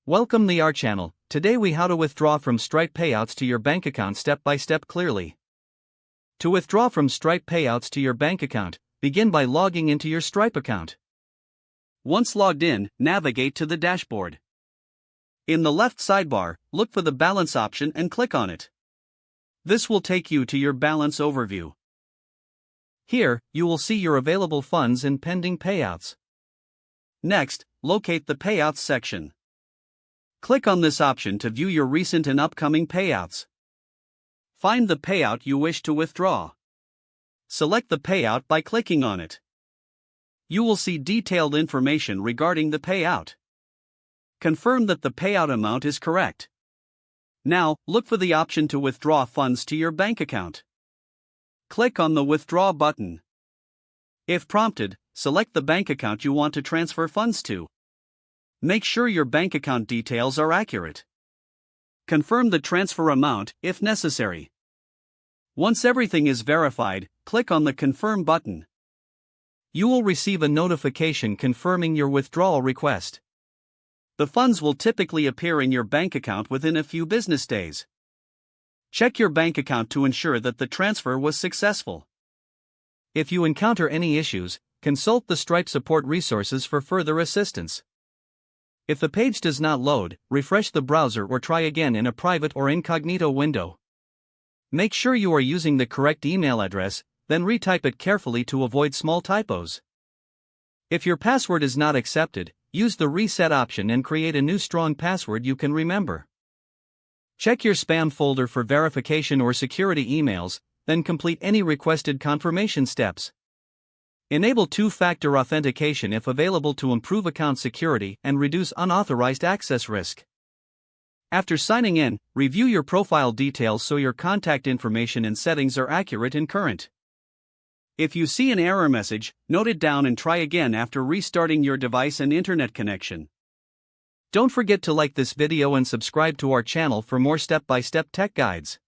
Welcome to our channel. Today we how to withdraw from Stripe Payouts to your bank account step by step clearly. To withdraw from Stripe Payouts to your bank account, begin by logging into your Stripe account. Once logged in, navigate to the dashboard. In the left sidebar, look for the balance option and click on it. This will take you to your balance overview. Here, you will see your available funds and pending payouts. Next, locate the Payouts section. Click on this option to view your recent and upcoming payouts. Find the payout you wish to withdraw. Select the payout by clicking on it. You will see detailed information regarding the payout. Confirm that the payout amount is correct. Now, look for the option to withdraw funds to your bank account. Click on the Withdraw button. If prompted, select the bank account you want to transfer funds to. Make sure your bank account details are accurate. Confirm the transfer amount, if necessary. Once everything is verified, click on the Confirm button. You will receive a notification confirming your withdrawal request. The funds will typically appear in your bank account within a few business days. Check your bank account to ensure that the transfer was successful. If you encounter any issues, consult the Stripe support resources for further assistance. If the page does not load, refresh the browser or try again in a private or incognito window. Make sure you are using the correct email address, then retype it carefully to avoid small typos. If your password is not accepted, use the reset option and create a new strong password you can remember. Check your spam folder for verification or security emails, then complete any requested confirmation steps. Enable two-factor authentication if available to improve account security and reduce unauthorized access risk. After signing in, review your profile details so your contact information and settings are accurate and current. If you see an error message, note it down and try again after restarting your device and internet connection. Don't forget to like this video and subscribe to our channel for more step-by-step tech guides.